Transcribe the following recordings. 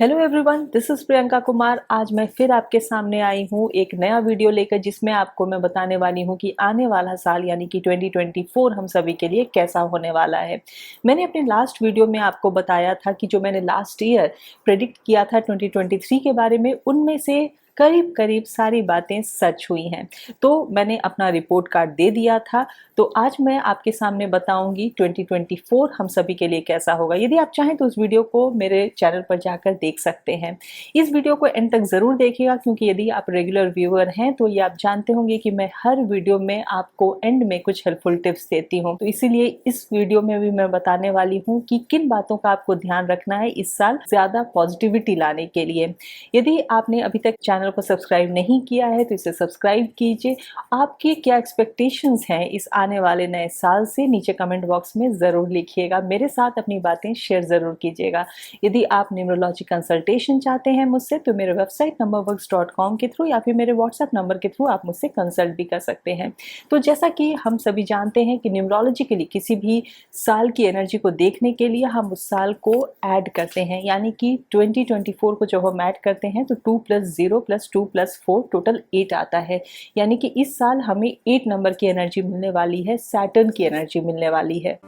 Hello everyone, this is Priyanka Kumar. आज मैं फिर आपके सामने आई हूँ एक नया वीडियो लेकर, जिसमें आपको मैं बताने वाली हूँ कि आने वाला साल यानी कि 2024 हम सभी के लिए कैसा होने वाला है। मैंने अपने लास्ट वीडियो में आपको बताया था कि जो मैंने लास्ट ईयर प्रेडिक्ट किया था 2023 के बारे में, उनमें से करीब करीब सारी बातें सच हुई हैं। तो मैंने अपना रिपोर्ट कार्ड दे दिया था। तो आज मैं आपके सामने बताऊंगी 2024 हम सभी के लिए कैसा होगा। यदि आप चाहें तो उस वीडियो को मेरे चैनल पर जाकर देख सकते हैं। इस वीडियो को एंड तक जरूर देखिएगा, क्योंकि यदि आप रेगुलर व्यूअर हैं तो ये आप जानते होंगे कि मैं हर वीडियो में आपको एंड में कुछ हेल्पफुल टिप्स देती हूँ। तो इसीलिए इस वीडियो में भी मैं बताने वाली हूँ कि किन बातों का आपको ध्यान रखना है इस साल ज्यादा पॉजिटिविटी लाने के लिए। यदि आपने अभी तक चैनल को सब्सक्राइब नहीं किया है तो इसे सब्सक्राइब कीजिए। आपकी क्या एक्सपेक्टेशंस हैं इस आने वाले नए साल से, नीचे कमेंट बॉक्स में जरूर लिखिएगा। मेरे साथ अपनी बातें शेयर जरूर कीजिएगा। यदि आप न्यूमरोलॉजी कंसल्टेशन चाहते हैं मुझसे, तो मेरे वेबसाइट numberworks.com के थ्रू या फिर मेरे व्हाट्सएप नंबर के थ्रू आप मुझसे कंसल्ट भी कर सकते हैं। तो जैसा कि हम सभी जानते हैं कि न्यूमरोलॉजिकली किसी भी साल की एनर्जी को देखने के लिए हम उस साल को ऐड करते हैं, यानी कि 2024 को जब हम ऐड करते हैं तो 2 + 0 + 2 + 4 टोटल 8 आता है। यानी कि इस साल हमें 8 नंबर की एनर्जी मिलने वाली है, सैटर्न की एनर्जी मिलने वाली है।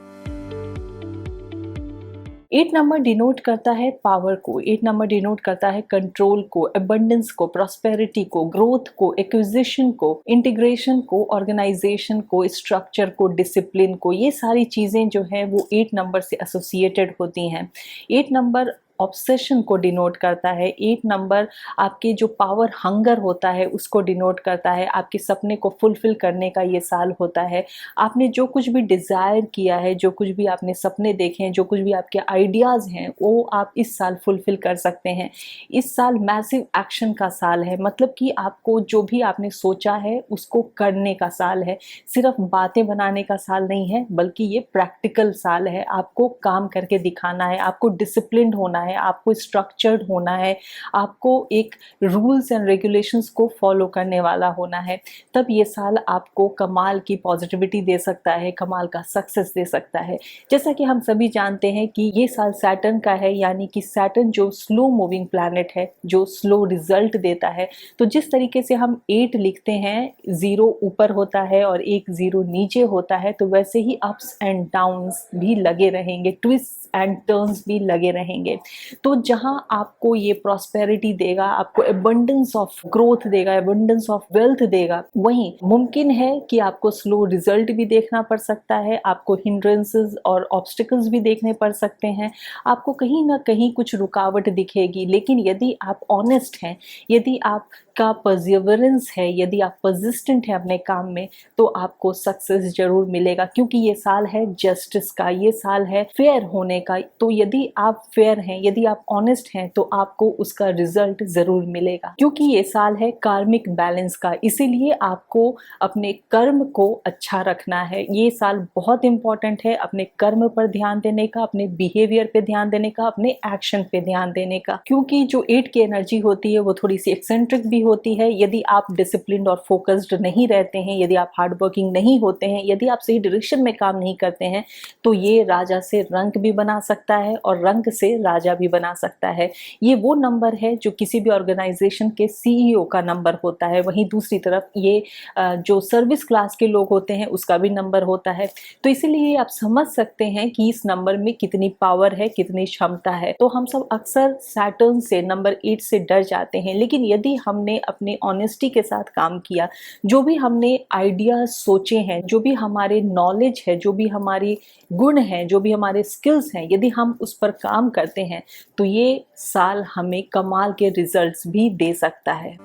8 नंबर डिनोट करता है पावर को, 8 नंबर डिनोट करता है कंट्रोल को, अबंडेंस को, प्रॉस्पेरिटी को, ग्रोथ को, एक्विजिशन को, इंटीग्रेशन को, ऑर्गेनाइजेशन को, स्ट्रक्चर को, डिसिप्लिन को। ये सारी चीजें जो है वो 8 नंबर से एसोसिएटेड होती हैं। 8 नंबर ऑब्सेशन को डिनोट करता है। 8 नंबर आपके जो पावर हंगर होता है उसको डिनोट करता है। आपके सपने को फुलफिल करने का ये साल होता है। आपने जो कुछ भी डिजायर किया है, जो कुछ भी आपने सपने देखे हैं, जो कुछ भी आपके आइडियाज हैं, वो आप इस साल फुलफिल कर सकते हैं। इस साल मैसिव एक्शन का साल है, मतलब कि आपको जो भी आपने सोचा है उसको करने का साल है। सिर्फ बातें बनाने का साल नहीं है, बल्कि ये प्रैक्टिकल साल है। आपको काम करके दिखाना है, आपको डिसिप्लिन्ड होना है, आपको स्ट्रक्चर्ड होना है, आपको एक रूल्स एंड रेगुलेशंस को फॉलो करने वाला होना है। तब ये साल आपको कमाल की पॉजिटिविटी दे सकता है, कमाल का सक्सेस दे सकता है। जैसा कि हम सभी जानते हैं कि ये साल सैटर्न का है, यानी कि सैटर्न जो स्लो मूविंग प्लैनेट है, जो स्लो रिजल्ट देता है। तो जिस तरीके से हम 8 लिखते हैं, 0 ऊपर होता है और 1 0 नीचे होता है, तो वैसे ही अप्स एंड डाउन्स भी लगे रहेंगे, ट्विस्ट एंड टर्न्स भी लगे रहेंगे। तो जहां आपको ये प्रॉस्पेरिटी देगा, आपको एबंडेंस ऑफ ग्रोथ देगा, एबंडेंस ऑफ वेल्थ देगा, वहीं मुमकिन है कि आपको स्लो रिजल्ट भी देखना पड़ सकता है, आपको हिंड्रेंसेस और ऑब्स्टिकल्स भी देखने पड़ सकते हैं, आपको कहीं ना कहीं कुछ रुकावट दिखेगी। लेकिन यदि आप ऑनेस्ट हैं, यदि आपका परसिवरेंस है, यदि आप परसिस्टेंट हैं अपने काम में, तो आपको सक्सेस जरूर मिलेगा, क्योंकि ये साल है जस्टिस का, ये साल है फेयर होने का। तो यदि आप फेयर हैं, यदि आप ऑनेस्ट हैं, तो आपको उसका रिजल्ट जरूर मिलेगा, क्योंकि ये साल है कार्मिक बैलेंस का। इसीलिए आपको अपने कर्म को अच्छा रखना है। ये साल बहुत इंपॉर्टेंट है अपने कर्म पर ध्यान देने का, अपने बिहेवियर पे ध्यान देने का, अपने एक्शन पे ध्यान देने का, क्योंकि जो 8 की एनर्जी होती है वो थोड़ी सी एक्सेंट्रिक भी होती है। यदि आप डिसिप्लिन्ड और फोकस्ड नहीं रहते हैं, यदि आप हार्ड वर्किंग नहीं होते हैं, यदि आप सही डायरेक्शन में काम नहीं करते हैं, तो ये राजा से रंक भी बना सकता है और रंक से राजा भी बना सकता है। ये वो नंबर है जो किसी भी ऑर्गेनाइजेशन के सीईओ का नंबर होता है। वहीं दूसरी तरफ ये जो सर्विस क्लास के लोग होते हैं उसका भी नंबर होता है। तो इसीलिए आप समझ सकते हैं कि इस नंबर में कितनी पावर है, कितनी क्षमता है। तो हम सब अक्सर सैटर्न से, नंबर 8 से डर जाते हैं, लेकिन यदि हमने अपनी ऑनेस्टी के साथ काम किया, जो भी हमने आइडियाज सोचे हैं, जो भी हमारे नॉलेज है, जो भी हमारी गुण है, जो भी हमारे स्किल्स हैं, यदि हम उस पर काम करते हैं, तो ये साल हमें कमाल के रिजल्ट्स भी दे सकता है।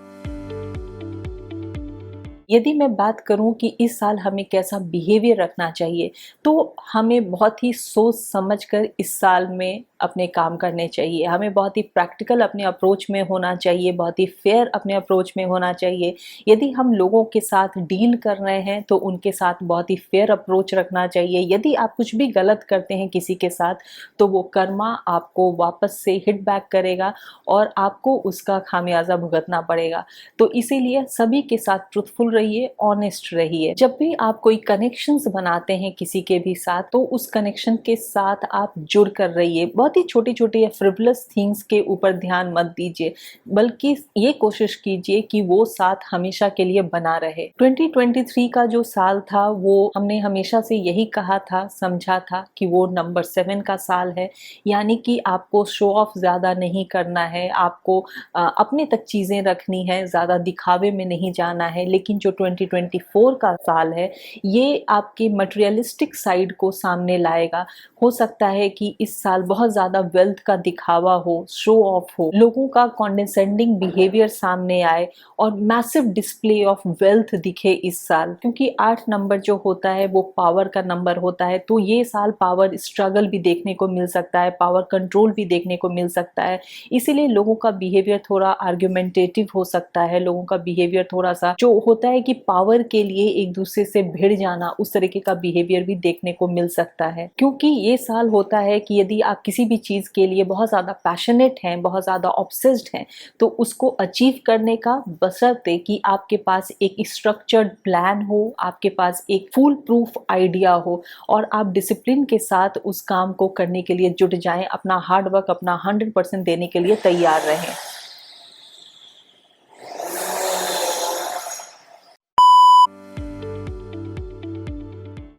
यदि मैं बात करूं कि इस साल हमें कैसा बिहेवियर रखना चाहिए, तो हमें बहुत ही सोच समझकर इस साल में अपने काम करने चाहिए। हमें बहुत ही प्रैक्टिकल अपने अप्रोच में होना चाहिए, बहुत ही फेयर अपने अप्रोच में होना चाहिए। यदि हम लोगों के साथ डील कर रहे हैं तो उनके साथ बहुत ही फेयर अप्रोच रखना चाहिए। यदि आप कुछ भी गलत करते हैं किसी के साथ, तो वो कर्मा आपको वापस से हिट बैक करेगा और आपको उसका खामियाजा भुगतना पड़ेगा। तो इसीलिए सभी के साथ ट्रुथफुल रहिए, ऑनेस्ट रहिए। जब भी आप कोई कनेक्शंस बनाते हैं किसी के भी साथ, तो उस कनेक्शन के साथ आप जुड़ कर रहिए। बहुत ही छोटी छोटी या फ्रिवलस थिंग्स के ऊपर ध्यान मत दीजिए, बल्कि ये कोशिश कीजिए कि वो साथ हमेशा के लिए बना रहे। 2023 का जो साल था वो हमने हमेशा से यही कहा था, समझा था कि वो नंबर 7 का साल है, यानी कि आपको शो ऑफ ज़्यादा नहीं करना है, आपको अपने तक चीज़ें रखनी है, ज़्यादा दिखावे में नहीं जाना है। लेकिन जो 2024 का साल है ये आपके मटेरियलिस्टिक साइड को सामने लाएगा। हो सकता है कि इस साल बहुत ज़्यादा वेल्थ का दिखावा हो, शो ऑफ हो, लोगों का कॉन्डेसेंडिंग बिहेवियर सामने आए और मैसिव डिस्प्ले ऑफ वेल्थ दिखे इस साल। क्योंकि 8 नंबर जो होता है वो पावर का नंबर होता है, तो ये साल पावर स्ट्रगल भी देखने को मिल सकता है, पावर कंट्रोल भी देखने को मिल सकता है। इसीलिए लोगों का बिहेवियर थोड़ा आर्ग्यूमेंटेटिव हो सकता है, लोगों का बिहेवियर थोड़ा सा जो होता है कि पावर के लिए एक दूसरे से भिड़ जाना, उस तरीके का बिहेवियर भी देखने को मिल सकता है। क्योंकि ये साल होता है कि यदि आप किसी भी चीज के लिए बहुत ज्यादा पैशनेट हैं, बहुत ज्यादा ऑब्सेस्ड हैं, तो उसको अचीव करने का बशर्ते कि आपके पास एक स्ट्रक्चर्ड प्लान हो, आपके पास एक फुल प्रूफ आइडिया हो और आप डिसिप्लिन के साथ उस काम को करने के लिए जुट जाएं, अपना हार्ड वर्क अपना 100% देने के लिए तैयार रहें।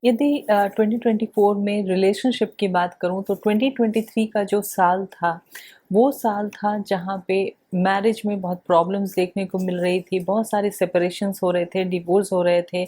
यदि 2024 में रिलेशनशिप की बात करूं तो 2023 का जो साल था वो साल था जहां पे मैरिज में बहुत प्रॉब्लम्स देखने को मिल रही थी, बहुत सारे सेपरेशंस हो रहे थे, डिवोर्स हो रहे थे,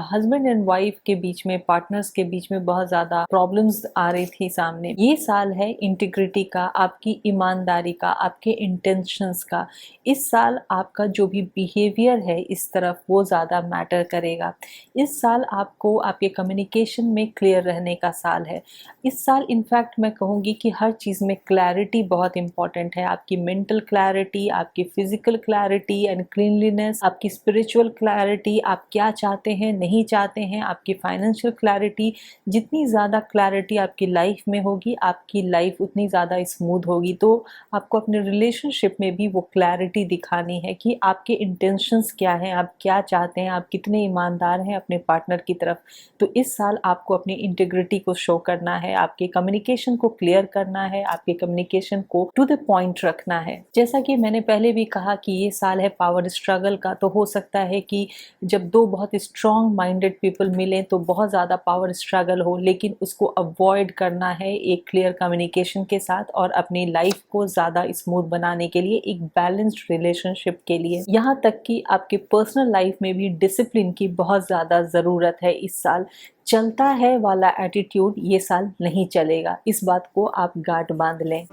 हस्बैंड एंड वाइफ के बीच में, पार्टनर्स के बीच में बहुत ज़्यादा प्रॉब्लम्स आ रही थी सामने। ये साल है इंटीग्रिटी का, आपकी ईमानदारी का, आपके इंटेंशंस का। इस साल आपका जो भी बिहेवियर है इस तरफ वो ज़्यादा मैटर करेगा। इस साल आपको आपके कम्युनिकेशन में क्लियर रहने का साल है। इस साल इनफैक्ट मैं कहूँगी कि हर चीज़ में क्लैरिटी बहुत इंपॉर्टेंट है। आपकी मेंटल क्लैरिटी, आपकी फिजिकल क्लैरिटी एंड क्लीनलीनेस, आपकी स्पिरिचुअल क्लैरिटी, आप क्या चाहते हैं नहीं चाहते हैं, आपकी फाइनेंशियल क्लैरिटी, जितनी ज़्यादा क्लैरिटी आपकी लाइफ में होगी आपकी लाइफ उतनी ज़्यादा स्मूथ होगी। तो आपको अपने रिलेशनशिप में भी वो क्लैरिटी दिखानी है कि आपके इंटेंशंस क्या हैं, आप क्या चाहते हैं, आप कितने ईमानदार हैं अपने पार्टनर की तरफ। तो इस साल आपको अपनी इंटीग्रिटी को शो करना है, आपके कम्युनिकेशन को क्लियर करना है, आपके कम्युनिकेशन को टू द पॉइंट रखना है। जैसा कि मैंने पहले भी कहा कि ये साल है पावर स्ट्रगल का, तो हो सकता है कि जब दो बहुत स्ट्रॉन्ग माइंडेड पीपल मिलें तो बहुत ज़्यादा पावर स्ट्रगल हो, लेकिन उसको अवॉइड करना है एक क्लियर कम्युनिकेशन के साथ और अपनी लाइफ को ज़्यादा स्मूथ बनाने के लिए, एक बैलेंस्ड रिलेशनशिप के लिए। यहाँ तक कि आपके पर्सनल लाइफ में भी डिसिप्लिन की बहुत ज़्यादा ज़रूरत है इस साल। चलता है वाला एटीट्यूड ये साल नहीं चलेगा, इस बात को आप गांठ बांध लें।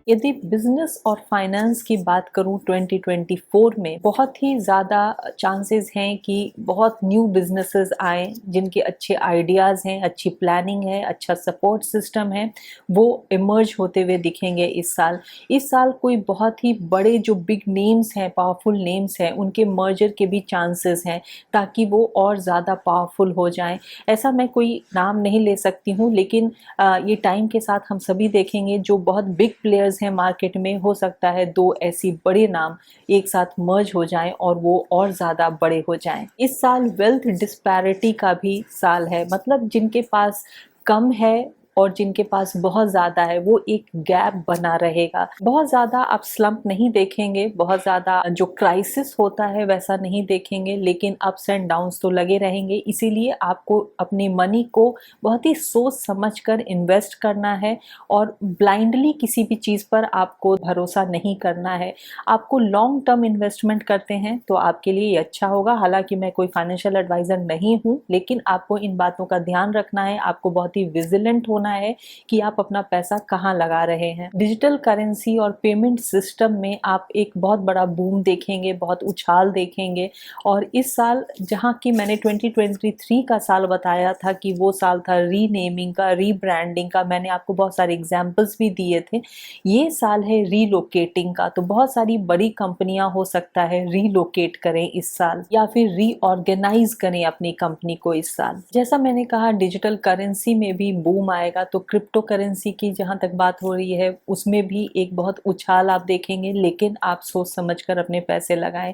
यदि बिजनेस और फाइनेंस की बात करूं 2024 में बहुत ही ज़्यादा चांसेस हैं कि बहुत न्यू बिजनेसेस आए जिनके अच्छे आइडियाज़ हैं, अच्छी प्लानिंग है, अच्छा सपोर्ट सिस्टम है, वो इमर्ज होते हुए दिखेंगे इस साल। इस साल कोई बहुत ही बड़े जो बिग नेम्स हैं, पावरफुल नेम्स हैं, उनके मर्जर के भी चांसेस हैं ताकि वो और ज़्यादा पावरफुल हो जाएं। ऐसा मैं कोई नाम नहीं ले सकती हूँ, लेकिन ये टाइम के साथ हम सभी देखेंगे जो बहुत बिग प्लेयर्स हैं मार्केट में, हो सकता है दो ऐसी बड़े नाम एक साथ मर्ज हो जाएं और वो और ज़्यादा बड़े हो जाएं। इस साल वेल्थ डिस्पैरिटी का भी साल है, मतलब जिनके पास कम है और जिनके पास बहुत ज़्यादा है वो एक गैप बना रहेगा। बहुत ज़्यादा आप स्लम्प नहीं देखेंगे, बहुत ज़्यादा जो क्राइसिस होता है वैसा नहीं देखेंगे, लेकिन अप्स एंड डाउन्स तो लगे रहेंगे। इसीलिए आपको अपनी मनी को बहुत ही सोच समझकर इन्वेस्ट करना है और ब्लाइंडली किसी भी चीज़ पर आपको भरोसा नहीं करना है। आपको लॉन्ग टर्म इन्वेस्टमेंट करते हैं तो आपके लिए ये अच्छा होगा। हालांकि मैं कोई फाइनेंशियल एडवाइज़र नहीं हूँ, लेकिन आपको इन बातों का ध्यान रखना है, आपको बहुत ही विजिलेंट होना है कि आप अपना पैसा कहां लगा रहे हैं। डिजिटल करेंसी और पेमेंट सिस्टम में आप एक बहुत बड़ा बूम देखेंगे, बहुत उछाल देखेंगे। और इस साल जहां की मैंने 2023 का साल बताया था कि वो साल था रीनेमिंग का, रीब्रांडिंग का, मैंने आपको बहुत सारे एग्जाम्पल्स भी दिए थे। ये साल है रीलोकेटिंग का, तो बहुत सारी बड़ी कंपनियां हो सकता है रीलोकेट करें इस साल या फिर रीऑर्गेनाइज करें अपनी कंपनी को इस साल। जैसा मैंने कहा डिजिटल करेंसी में भी बूम आएगा, जाएगा। तो क्रिप्टो करेंसी की जहाँ तक बात हो रही है उसमें भी एक बहुत उछाल आप देखेंगे, लेकिन आप सोच समझकर अपने पैसे लगाएं।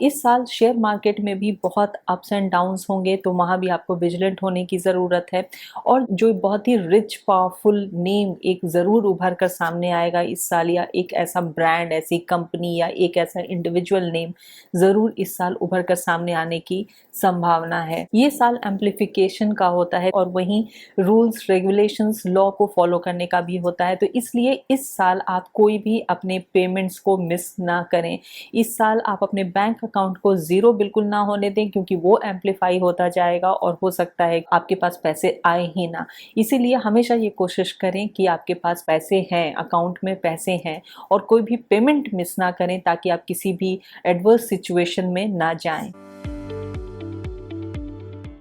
इस साल शेयर मार्केट में भी बहुत अप्स एंड डाउन्स होंगे, तो वहाँ भी आपको विजिलेंट होने की ज़रूरत है। और जो बहुत ही रिच पावरफुल नेम एक ज़रूर उभर कर सामने आएगा इस साल, या एक ऐसा ब्रांड, ऐसी कंपनी या एक ऐसा इंडिविजुअल नेम ज़रूर इस साल उभर कर सामने आने की संभावना है। ये साल एम्प्लीफिकेशन का होता है और वहीं रूल्स रेगुलेशंस लॉ को फॉलो करने का भी होता है। तो इसलिए इस साल आप कोई भी अपने पेमेंट्स को मिस ना करें। इस साल आप अपने बैंक अकाउंट को ज़ीरो बिल्कुल ना होने दें, क्योंकि वो एम्प्लीफाई होता जाएगा और हो सकता है आपके पास पैसे आए ही ना। इसीलिए हमेशा ये कोशिश करें कि आपके पास पैसे हैं, अकाउंट में पैसे हैं, और कोई भी पेमेंट मिस ना करें ताकि आप किसी भी एडवर्स सिचुएशन में ना जाएं।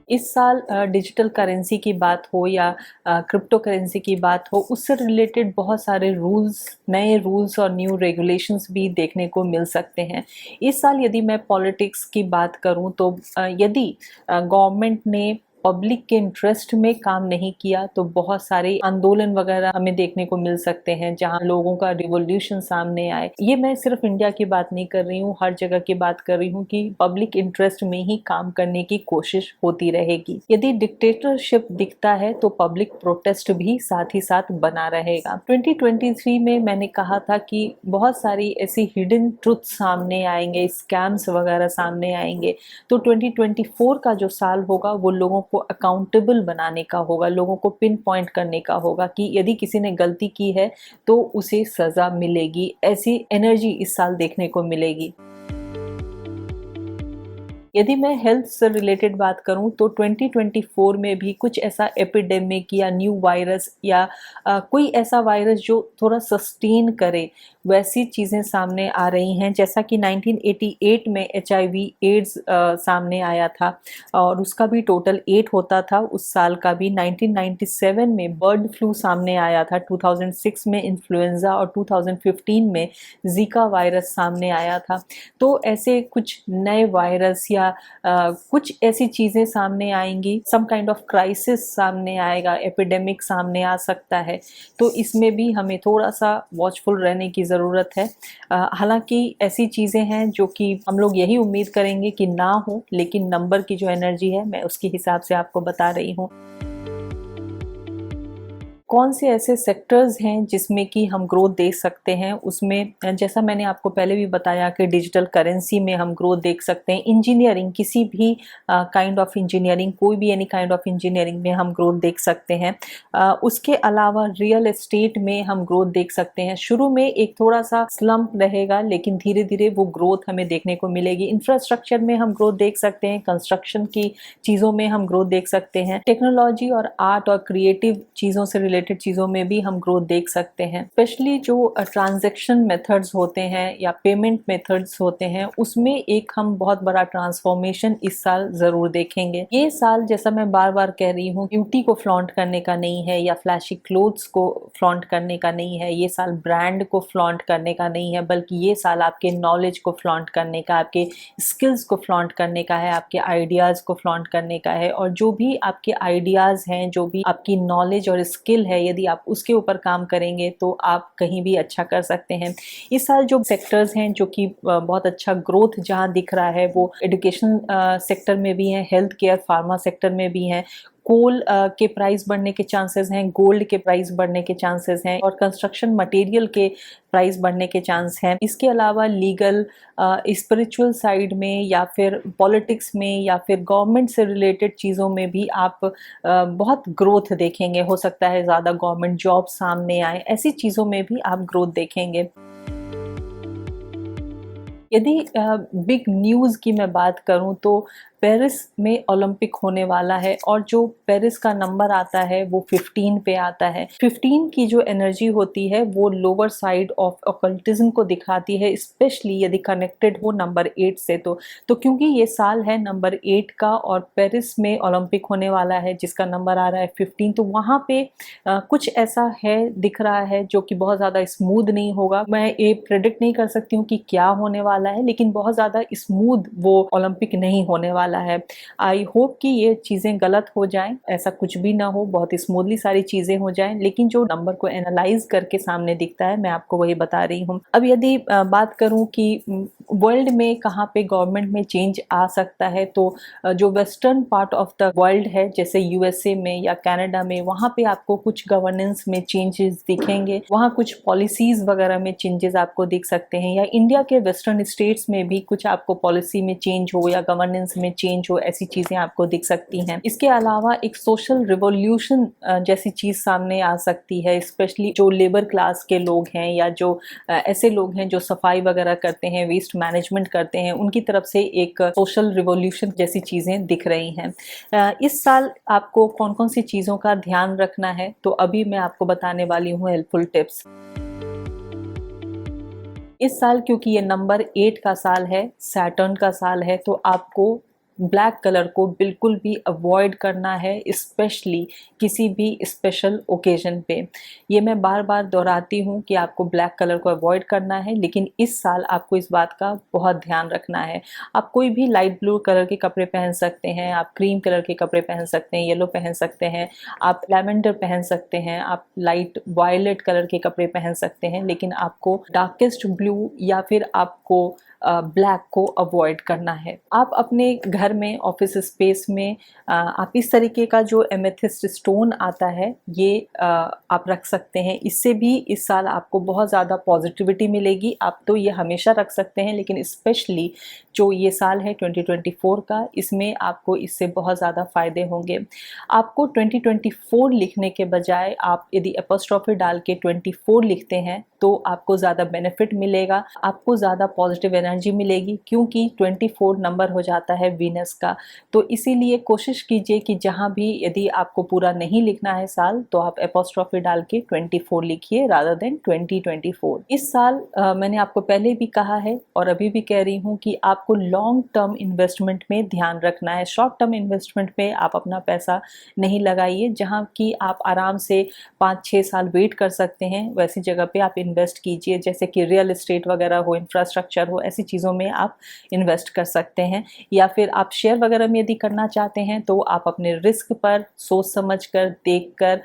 इस साल डिजिटल करेंसी की बात हो या क्रिप्टो करेंसी की बात हो, उससे रिलेटेड बहुत सारे रूल्स, नए रूल्स और न्यू रेगुलेशंस भी देखने को मिल सकते हैं। इस साल यदि मैं पॉलिटिक्स की बात करूं तो यदि गवर्नमेंट ने पब्लिक के इंटरेस्ट में काम नहीं किया तो बहुत सारे आंदोलन वगैरह हमें देखने को मिल सकते हैं, जहां लोगों का रिवॉल्यूशन सामने आए। ये मैं सिर्फ इंडिया की बात नहीं कर रही हूँ, हर जगह की बात कर रही हूँ कि पब्लिक इंटरेस्ट में ही काम करने की कोशिश होती रहेगी। यदि डिक्टेटरशिप दिखता है तो पब्लिक प्रोटेस्ट भी साथ ही साथ बना रहेगा। 2023 में मैंने कहा था कि बहुत सारी ऐसी हिडन ट्रुथ सामने आएंगे, स्कैम्स वगैरह सामने आएंगे। तो 2024 का जो साल होगा वो लोगों को अकाउंटेबल बनाने का होगा, लोगों को पिन पॉइंट करने का होगा कि यदि किसी ने गलती की है तो उसे सजा मिलेगी। ऐसी एनर्जी इस साल देखने को मिलेगी। यदि मैं हेल्थ से रिलेटेड बात करूं तो 2024 में भी कुछ ऐसा एपिडेमिक या न्यू वायरस या कोई ऐसा वायरस जो थोड़ा सस्टेन करे, वैसी चीज़ें सामने आ रही हैं। जैसा कि 1988 में HIV एड्स सामने आया था और उसका भी टोटल 8 होता था उस साल का भी। 1997 में बर्ड फ्लू सामने आया था, 2006 में इन्फ्लुएंजा और 2015 में जीका वायरस सामने आया था। तो ऐसे कुछ नए वायरस या कुछ ऐसी चीज़ें सामने आएंगी, सम काइंड ऑफ क्राइसिस सामने आएगा, एपिडेमिक सामने आ सकता है। तो इसमें भी हमें थोड़ा सा वॉचफुल रहने की ज़रूरत है। हालांकि ऐसी चीज़ें हैं जो कि हम लोग यही उम्मीद करेंगे कि ना हो, लेकिन नंबर की जो एनर्जी है मैं उसके हिसाब से आपको बता रही हूँ। कौन से ऐसे सेक्टर्स हैं जिसमें कि हम ग्रोथ देख सकते हैं, उसमें जैसा मैंने आपको पहले भी बताया कि डिजिटल करेंसी में हम ग्रोथ देख सकते हैं। इंजीनियरिंग, किसी भी काइंड ऑफ इंजीनियरिंग, कोई भी एनी काइंड ऑफ इंजीनियरिंग में हम ग्रोथ देख सकते हैं। उसके अलावा रियल एस्टेट में हम ग्रोथ देख सकते हैं। शुरू में एक थोड़ा सा स्लम्प रहेगा, लेकिन धीरे धीरे वो ग्रोथ हमें देखने को मिलेगी। इंफ्रास्ट्रक्चर में हम ग्रोथ देख सकते हैं, कंस्ट्रक्शन की चीज़ों में हम ग्रोथ देख सकते हैं, टेक्नोलॉजी और आर्ट और क्रिएटिव चीज़ों से रिलेटेड चीज़ों में भी हम ग्रोथ देख सकते हैं। स्पेशली जो ट्रांजैक्शन मेथड्स होते हैं या पेमेंट मेथड्स होते हैं, उसमें एक हम बहुत बड़ा ट्रांसफॉर्मेशन इस साल ज़रूर देखेंगे। ये साल, जैसा मैं बार बार कह रही हूँ, ब्यूटी को फ्लॉन्ट करने का नहीं है या फ्लैशी क्लोथ्स को फ्लॉन्ट करने का नहीं है। ये साल ब्रांड को फ्लॉन्ट करने का नहीं है, बल्कि ये साल आपके नॉलेज को फ्लॉन्ट करने का, आपके स्किल्स को फ्लॉन्ट करने का है, आपके आइडियाज़ को फ्लॉन्ट करने का है। और जो भी आपके आइडियाज़ हैं, जो भी आपकी नॉलेज और स्किल है, यदि आप उसके ऊपर काम करेंगे तो आप कहीं भी अच्छा कर सकते हैं। इस साल जो सेक्टर्स हैं जो कि बहुत अच्छा ग्रोथ जहां दिख रहा है, वो एजुकेशन सेक्टर में भी है, हेल्थ केयर, फार्मा सेक्टर में भी है। कोल के प्राइस बढ़ने के चांसेस हैं, गोल्ड के प्राइस बढ़ने के चांसेस हैं और कंस्ट्रक्शन मटेरियल के प्राइस बढ़ने के चांस हैं। इसके अलावा लीगल, स्पिरिचुअल साइड में या फिर पॉलिटिक्स में या फिर गवर्नमेंट से रिलेटेड चीज़ों में भी आप बहुत ग्रोथ देखेंगे। हो सकता है ज़्यादा गवर्नमेंट जॉब सामने आए, ऐसी चीज़ों में भी आप ग्रोथ देखेंगे। यदि बिग न्यूज़ की मैं बात करूं तो पेरिस में ओलंपिक होने वाला है और जो पेरिस का नंबर आता है वो 15 पे आता है। 15 की जो एनर्जी होती है वो लोअर साइड ऑफ ऑकल्टिज्म को दिखाती है, स्पेशली यदि कनेक्टेड हो नंबर 8 से। तो क्योंकि ये साल है नंबर 8 का और पेरिस में ओलंपिक होने वाला है जिसका नंबर आ रहा है 15, तो वहाँ पे कुछ ऐसा है, दिख रहा है जो कि बहुत ज़्यादा स्मूथ नहीं होगा। मैं ये प्रेडिक्ट नहीं कर सकती हूँ कि क्या होने वाला है, लेकिन बहुत ज़्यादा स्मूथ वो ओलंपिक नहीं होने वाला वाला है। आई होप कि ये चीज़ें गलत हो जाएं, ऐसा कुछ भी ना हो, बहुत ही स्मूथली सारी चीज़ें हो जाएं, लेकिन जो नंबर को एनालाइज करके सामने दिखता है मैं आपको वही बता रही हूँ। अब यदि बात करूँ कि वर्ल्ड में कहाँ पे गवर्नमेंट में चेंज आ सकता है, तो जो western part of the world है जैसे यूएसए में या कनाडा में, वहाँ पे आपको कुछ गवर्नेंस में चेंजेस दिखेंगे, वहाँ कुछ पॉलिसीज वगैरह में चेंजेस आपको दिख सकते हैं, या इंडिया के वेस्टर्न स्टेट्स में भी कुछ आपको पॉलिसी में चेंज हो या गवर्नेंस में चेंज हो, ऐसी चीज़ें आपको दिख सकती हैं। इसके अलावा एक सोशल रिवॉल्यूशन जैसी चीज़ सामने आ सकती है, स्पेशली जो लेबर क्लास के लोग हैं या जो ऐसे लोग हैं जो सफाई वगैरह करते हैं, वेस्ट मैनेजमेंट करते हैं, उनकी तरफ से एक सोशल रिवॉल्यूशन जैसी चीज़ें दिख रही हैं। इस साल आपको कौन कौन सी चीज़ों का ध्यान रखना है, तो अभी मैं आपको बताने वाली हूँ हेल्पफुल टिप्स। इस साल क्योंकि ये नंबर 8 का साल है, सैटर्न का साल है, तो आपको ब्लैक कलर को बिल्कुल भी अवॉइड करना है, स्पेशली किसी भी स्पेशल ओकेजन पे। ये मैं बार बार दोहराती हूँ कि आपको ब्लैक कलर को अवॉइड करना है, लेकिन इस साल आपको इस बात का बहुत ध्यान रखना है। आप कोई भी लाइट ब्लू कलर के कपड़े पहन सकते हैं, आप क्रीम कलर के कपड़े पहन सकते हैं, येलो पहन सकते हैं, आप लैवेंडर पहन सकते हैं, आप लाइट वायलेट कलर के कपड़े पहन सकते हैं, लेकिन आपको डार्केस्ट ब्लू या फिर आपको ब्लैक को अवॉइड करना है। आप अपने घर में, ऑफिस स्पेस में आप इस तरीके का जो एमेथिस्ट स्टोन आता है ये आप रख सकते हैं। इससे भी इस साल आपको बहुत ज़्यादा पॉजिटिविटी मिलेगी। आप तो ये हमेशा रख सकते हैं, लेकिन स्पेशली जो ये साल है 2024 का, इसमें आपको इससे बहुत ज़्यादा फ़ायदे होंगे। आपको 2024 लिखने के बजाय आप यदि एपोस्ट्रोफी डाल के 24 लिखते हैं तो आपको ज़्यादा बेनिफिट मिलेगा, आपको ज़्यादा पॉजिटिव एनर्जी मिलेगी, क्योंकि 24 नंबर हो जाता है वीनस का। तो इसीलिए कोशिश कीजिए कि जहाँ भी यदि आपको पूरा नहीं लिखना है साल, तो आप एपोस्ट्रोफी डाल के 24 लिखिए रादर देन 2024। इस साल मैंने आपको पहले भी कहा है और अभी भी कह रही हूँ कि आपको लॉन्ग टर्म इन्वेस्टमेंट में ध्यान रखना है। शॉर्ट टर्म इन्वेस्टमेंट में आप अपना पैसा नहीं लगाइए, जहाँ कि आप आराम से 5-6 साल वेट कर सकते हैं, वैसी जगह पे आप इन्वेस्ट कीजिए, जैसे कि रियल एस्टेट वगैरह हो, इंफ्रास्ट्रक्चर हो, ऐसी चीज़ों में आप इन्वेस्ट कर सकते हैं। या फिर आप शेयर वगैरह में यदि करना चाहते हैं तो आप अपने रिस्क पर सोच समझ कर, देख कर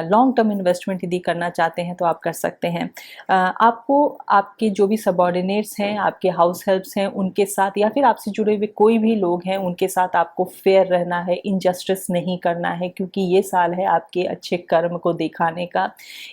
लॉन्ग टर्म इन्वेस्टमेंट यदि करना चाहते हैं तो आप कर सकते हैं। आपको आपके जो भी सबॉर्डिनेट्स हैं, आपके हाउस हेल्प्स हैं, उनके साथ या फिर आपसे जुड़े हुए कोई भी लोग हैं, उनके साथ आपको फेयर रहना है, इनजस्टिस नहीं करना है, क्योंकि ये साल है आपके अच्छे कर्म को दिखाने का।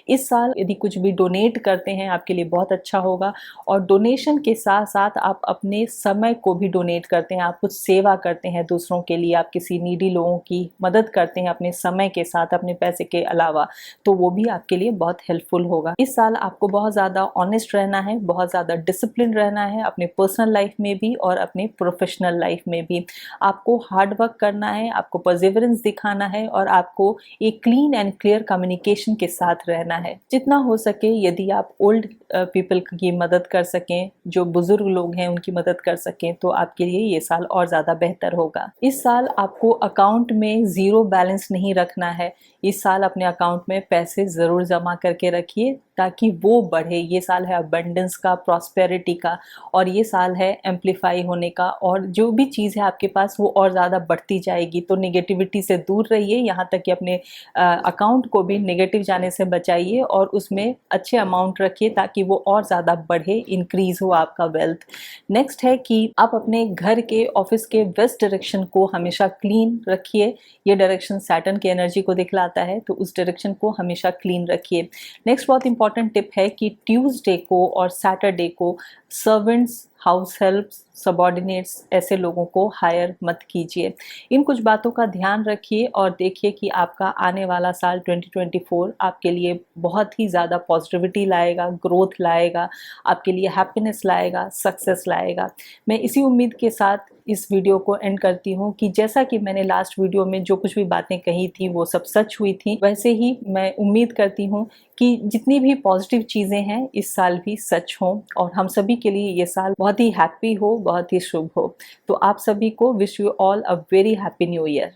इस साल यदि कुछ भी डोनेट करते हैं आपके लिए बहुत अच्छा होगा, और डोनेशन के साथ साथ आप अपने समय को भी डोनेट करते हैं, आप कुछ सेवा करते हैं दूसरों के लिए, आप किसी नीडी लोगों की मदद करते हैं अपने समय के साथ, अपने पैसे के अलावा, तो वो भी आपके लिए बहुत हेल्पफुल होगा। इस साल आपको बहुत ज़्यादा ऑनेस्ट रहना है, बहुत ज़्यादा डिसिप्लिन रहना है, अपने पर्सनल लाइफ में भी और अपने प्रोफेशनल लाइफ में भी। आपको हार्ड वर्क करना है, आपको परसिवरेंस दिखाना है, और आपको एक क्लीन एंड क्लियर कम्युनिकेशन के साथ रहना है। जितना हो सके यदि आप ओल्ड पीपल की मदद कर सकें, जो बुजुर्ग लोग हैं उनकी मदद कर सकें, तो आपके लिए ये साल और ज़्यादा बेहतर होगा। इस साल आपको अकाउंट में ज़ीरो बैलेंस नहीं रखना है। इस साल अपने अकाउंट में पैसे ज़रूर जमा करके रखिए ताकि वो बढ़े। ये साल है अबंडेंस का, प्रॉस्पेरिटी का, और ये साल है एम्पलीफाई होने का, और जो भी चीज़ है आपके पास वो और ज़्यादा बढ़ती जाएगी। तो नेगेटिविटी से दूर रहिए, यहाँ तक कि अपने अकाउंट को भी नेगेटिव जाने से बचाइए और उसमें अच्छे अमाउंट रखिए ताकि वो और ज़्यादा बढ़े, इंक्रीज हो आपका वेल्थ। नेक्स्ट है कि आप अपने घर के, ऑफिस के वेस्ट डायरेक्शन को हमेशा क्लीन रखिए। ये डायरेक्शन सैटर्न की एनर्जी को दिखलाता है, तो उस डायरेक्शन को हमेशा क्लीन रखिए। नेक्स्ट बहुत इंपॉर्टेंट टिप है कि ट्यूसडे को और सैटरडे को सर्वेंट्स, हाउस हेल्प्स, सबॉर्डिनेट्स, ऐसे लोगों को हायर मत कीजिए। इन कुछ बातों का ध्यान रखिए और देखिए कि आपका आने वाला साल 2024 आपके लिए बहुत ही ज़्यादा पॉजिटिविटी लाएगा, ग्रोथ लाएगा, आपके लिए हैप्पीनेस लाएगा, सक्सेस लाएगा। मैं इसी उम्मीद के साथ इस वीडियो को एंड करती हूँ कि जैसा कि मैंने लास्ट वीडियो में जो कुछ भी बातें कही थी वो सब सच हुई थी, वैसे ही मैं उम्मीद करती हूँ कि जितनी भी पॉजिटिव चीज़ें हैं इस साल भी सच हों, और हम सभी के लिए ये साल बहुत ही हैप्पी हो, बहुत ही शुभ हो। तो आप सभी को wish you all a very happy new year.